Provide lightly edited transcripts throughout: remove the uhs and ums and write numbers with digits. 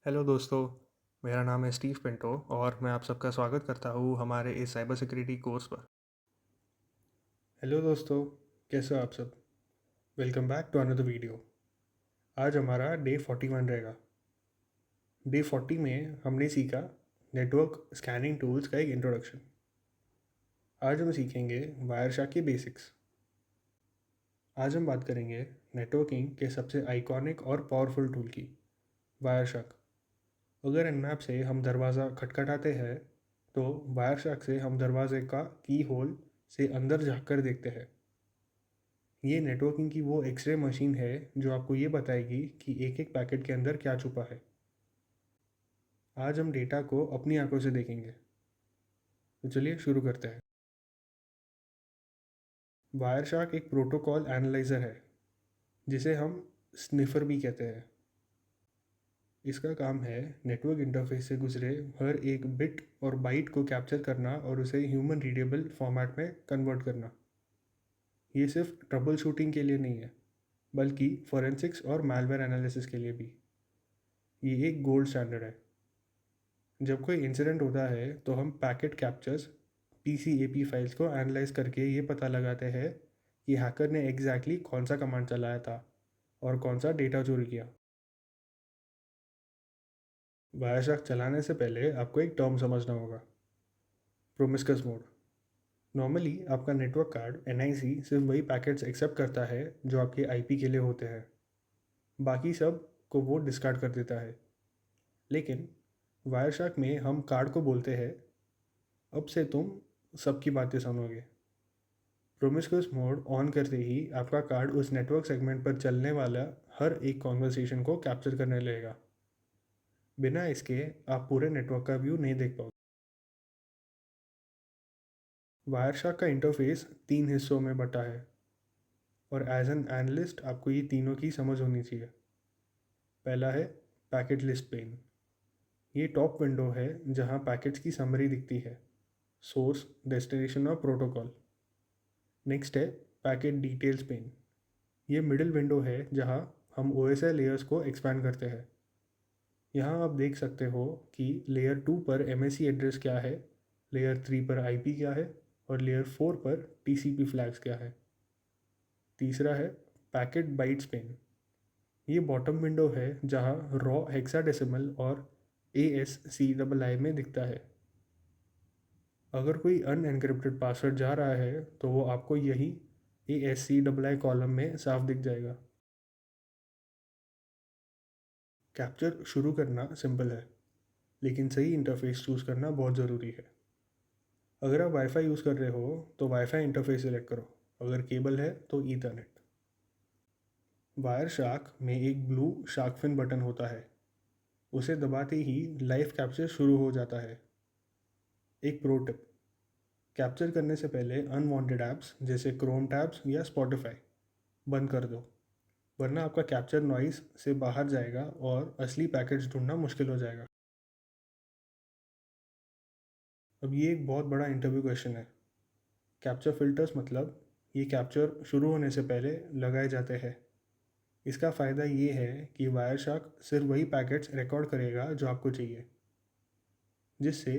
Hello दोस्तों। मेरा नाम है स्टीव पिंटो और मैं आप सबका स्वागत करता हूँ हमारे इस साइबर सिक्योरिटी कोर्स पर। हेलो दोस्तों, कैसे हो आप सब? Welcome back to another video. आज हमारा डे 41 रहेगा। डे 40 में हमने सीखा नेटवर्क स्कैनिंग टूल्स का एक इंट्रोडक्शन। आज हम सीखेंगे वायरशार्क की बेसिक्स। आज हम बात करेंगे नेटवर्किंग के सबसे आइकॉनिक और पावरफुल टूल की, वायरशार्क। अगर नमैप से हम दरवाज़ा खटखटाते हैं तो वायरशार्क से हम दरवाजे का की होल से अंदर झाँक देखते हैं। ये नेटवर्किंग की वो एक्सरे मशीन है जो आपको ये बताएगी कि एक एक पैकेट के अंदर क्या छुपा है। आज हम डेटा को अपनी आंखों से देखेंगे, तो चलिए शुरू करते हैं। वायरशार्क एक प्रोटोकॉल एनालाइज़र है जिसे हम स्निफर भी कहते हैं। इसका काम है नेटवर्क इंटरफेस से गुजरे हर एक बिट और बाइट को कैप्चर करना और उसे ह्यूमन रीडेबल फॉर्मेट में कन्वर्ट करना। ये सिर्फ ट्रबल शूटिंग के लिए नहीं है, बल्कि फोरेंसिक्स और मैलवेयर एनालिसिस के लिए भी ये एक गोल्ड स्टैंडर्ड है। जब कोई इंसिडेंट होता है तो हम पैकेट कैप्चर्स पीसीएपी फाइल्स को एनालाइज करके ये पता लगाते हैं कि हैकर ने एग्जैक्टली कौन सा कमांड चलाया था और कौन सा डेटा चोरी किया। वायरशार्क चलाने से पहले आपको एक टर्म समझना होगा, प्रोमिस्कस मोड। नॉर्मली आपका नेटवर्क कार्ड एनआईसी सिर्फ वही पैकेट्स एक्सेप्ट करता है जो आपके आईपी के लिए होते हैं, बाकी सब को वो डिस्कार्ड कर देता है। लेकिन वायरशार्क में हम कार्ड को बोलते हैं, अब से तुम सबकी बातें सुनोगे। प्रोमिस्कुअस मोड ऑन करते ही आपका कार्ड उस नेटवर्क सेगमेंट पर चलने वाला हर एक कॉन्वर्सेशन को कैप्चर करने लगेगा। बिना इसके आप पूरे नेटवर्क का व्यू नहीं देख पाओगे। वायरशार्क का इंटरफेस 3 हिस्सों में बटा है और एज एन एनालिस्ट आपको ये तीनों की समझ होनी चाहिए। पहला है पैकेट लिस्ट पेन। ये टॉप विंडो है जहाँ पैकेट्स की समरी दिखती है, सोर्स, डेस्टिनेशन और प्रोटोकॉल। नेक्स्ट है पैकेट डिटेल्स पेन। ये मिडिल विंडो है जहाँ हम ओएसआई लेयर्स को एक्सपैंड करते हैं। यहाँ आप देख सकते हो कि लेयर 2 पर एमएससी एड्रेस क्या है, लेयर 3 पर आईपी क्या है और लेयर 4 पर टीसीपी फ्लैग्स क्या है। तीसरा है पैकेट बाइट्स पेन। ये बॉटम विंडो है जहाँ रॉ हेक्साडेसिमल और ASCII में दिखता है। अगर कोई अनएनक्रिप्टेड पासवर्ड जा रहा है तो वो आपको यही ASCII कॉलम में साफ दिख जाएगा। कैप्चर शुरू करना सिंपल है, लेकिन सही इंटरफेस चूज़ करना बहुत ज़रूरी है। अगर आप वाईफाई यूज़ कर रहे हो तो वाईफाई इंटरफेस सेलेक्ट करो, अगर केबल है तो ईथरनेट। वायर शार्क में एक ब्लू शार्क फिन बटन होता है, उसे दबाते ही लाइव कैप्चर शुरू हो जाता है। एक प्रो टिप, कैप्चर करने से पहले अनवांटेड ऐप्स जैसे क्रोम टैब्स या स्पॉटिफाई बंद कर दो, वरना आपका कैप्चर नॉइस से बाहर जाएगा और असली पैकेट्स ढूंढना मुश्किल हो जाएगा। अब ये एक बहुत बड़ा इंटरव्यू क्वेश्चन है। कैप्चर फिल्टर्स मतलब ये कैप्चर शुरू होने से पहले लगाए जाते हैं। इसका फ़ायदा ये है कि वायरशार्क सिर्फ वही पैकेट्स रिकॉर्ड करेगा जो आपको चाहिए, जिससे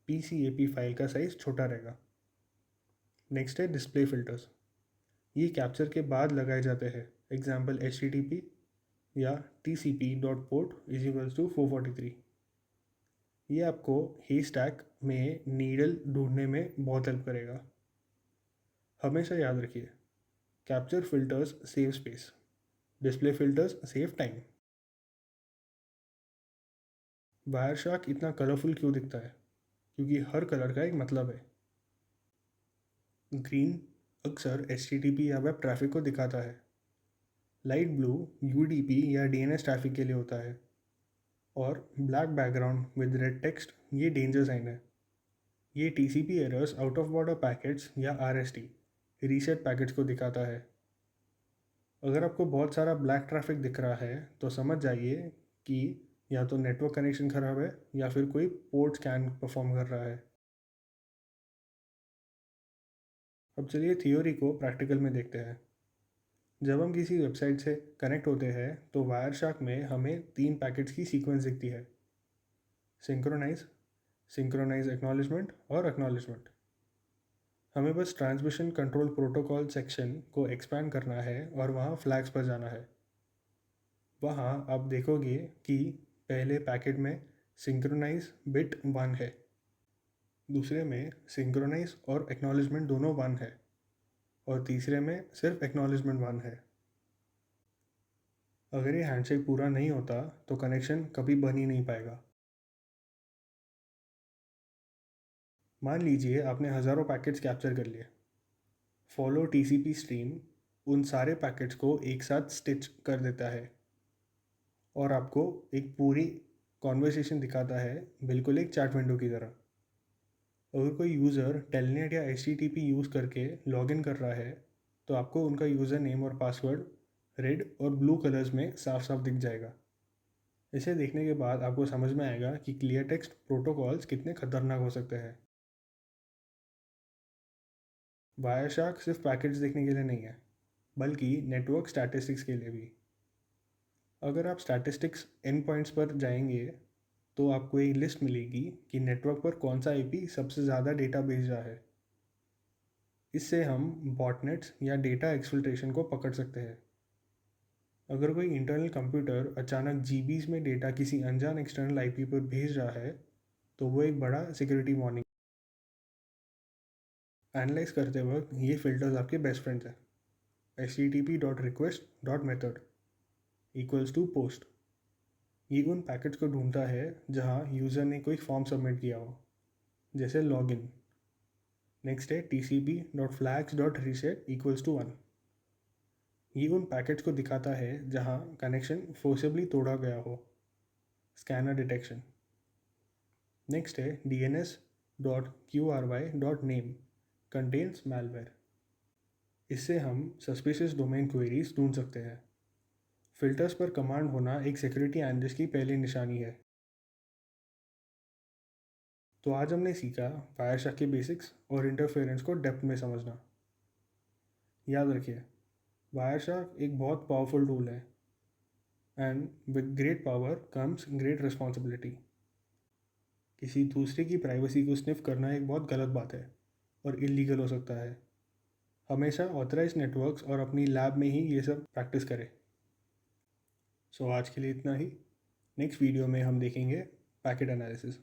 पीसीएपी फाइल का साइज़ छोटा रहेगा। नेक्स्ट है डिस्प्ले फ़िल्टर्स। ये कैप्चर के बाद लगाए जाते हैं, एग्जाम्पल HTTP या TCP dot port is equals to 443। ये आपको ही स्टैक में नीडल ढूंढने में बहुत हेल्प करेगा। हमेशा याद रखिए, capture filters save space, display filters save time. Wireshark इतना कलरफुल क्यों दिखता है? क्योंकि हर कलर का एक मतलब है। ग्रीन अक्सर HTTP या वेब ट्रैफिक को दिखाता है। लाइट ब्लू UDP या DNS ट्रैफिक के लिए होता है। और black background with red text ये डेंजर साइन है। ये TCP errors, out of border packets या RST रीसेट पैकेट्स को दिखाता है। अगर आपको बहुत सारा ब्लैक ट्रैफिक दिख रहा है तो समझ जाइए कि या तो नेटवर्क कनेक्शन ख़राब है या फिर कोई पोर्ट स्कैन परफॉर्म कर रहा है। अब चलिए थ्योरी को प्रैक्टिकल में देखते हैं। जब हम किसी वेबसाइट से कनेक्ट होते हैं तो वायरशार्क में हमें 3 पैकेट्स की सीक्वेंस दिखती है, सिंक्रोनाइज, सिंक्रोनाइज एक्नॉलेजमेंट और एक्नॉलेजमेंट। हमें बस ट्रांसमिशन कंट्रोल प्रोटोकॉल सेक्शन को एक्सपैंड करना है और वहाँ फ्लैग्स पर जाना है। वहाँ आप देखोगे कि पहले पैकेट में सिंक्रोनाइज बिट 1 है, दूसरे में सिंक्रोनाइज और एक्नॉलेजमेंट दोनों 1 है, और तीसरे में सिर्फ एक्नॉलेजमेंट 1 है। अगर ये हैंडशेक पूरा नहीं होता तो कनेक्शन कभी बन ही नहीं पाएगा। मान लीजिए आपने हज़ारों पैकेट्स कैप्चर कर लिए। फॉलो टीसीपी स्ट्रीम उन सारे पैकेट्स को एक साथ स्टिच कर देता है और आपको एक पूरी कॉन्वर्सेशन दिखाता है, बिल्कुल एक चैट विंडो की तरह। अगर कोई यूज़र टेलनेट या HTTP यूज़ करके लॉगिन कर रहा है तो आपको उनका यूज़र नेम और पासवर्ड रेड और ब्लू कलर्स में साफ साफ दिख जाएगा। इसे देखने के बाद आपको समझ में आएगा कि क्लियर टेक्स्ट प्रोटोकॉल्स कितने खतरनाक हो सकते हैं। वायरशार्क सिर्फ पैकेट्स देखने के लिए नहीं है, बल्कि नेटवर्क स्टैटिस्टिक्स के लिए भी। अगर आप स्टैटिस्टिक्स एंड पॉइंट्स पर जाएंगे तो आपको एक लिस्ट मिलेगी कि नेटवर्क पर कौन सा IP सबसे ज़्यादा डेटा भेज रहा है। इससे हम बॉटनेट्स या डेटा एक्सफिल्ट्रेशन को पकड़ सकते हैं। अगर कोई इंटरनल कंप्यूटर अचानक GBs में डेटा किसी अनजान एक्सटर्नल IP पर भेज रहा है तो वो एक बड़ा सिक्योरिटी वार्निंग। एनालाइज करते वक्त ये फिल्टर्स आपके बेस्ट फ्रेंड्स हैं। http.request.method इक्वल्स टू पोस्ट, ये उन पैकेट्स को ढूंढता है जहां यूज़र ने कोई फॉर्म सबमिट किया हो, जैसे लॉगिन। नेक्स्ट है tcp.flags.reset इक्वल्स टू 1, ये उन पैकेट्स को दिखाता है जहां कनेक्शन फोर्सेबली तोड़ा गया हो, स्कैनर डिटेक्शन। नेक्स्ट है dns.qry.name कंटेन्स मैलवेयर, इससे हम सस्पिशियस डोमेन क्वेरीज ढूंढ सकते हैं। फिल्टर्स पर कमांड होना एक सिक्योरिटी एनालिस्ट की पहली निशानी है। तो आज हमने सीखा वायरशार्क के बेसिक्स और इंटरफेरेंस को डेप्थ में समझना। याद रखिए, वायरशार्क एक बहुत पावरफुल टूल है, and with great power comes great responsibility. किसी दूसरे की प्राइवेसी को स्निफ करना एक बहुत गलत बात है और इलीगल हो सकता है। हमेशा ऑथराइज नेटवर्क्स और अपनी लैब में ही ये सब प्रैक्टिस करें। सो आज के लिए इतना ही। नेक्स्ट वीडियो में हम देखेंगे packet analysis.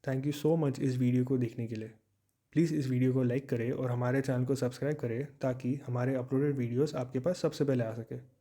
Thank you so much इस वीडियो को देखने के लिए। प्लीज़ इस वीडियो को लाइक करें और हमारे चैनल को सब्सक्राइब करें ताकि हमारे अपलोडेड वीडियोस आपके पास सबसे पहले आ सके।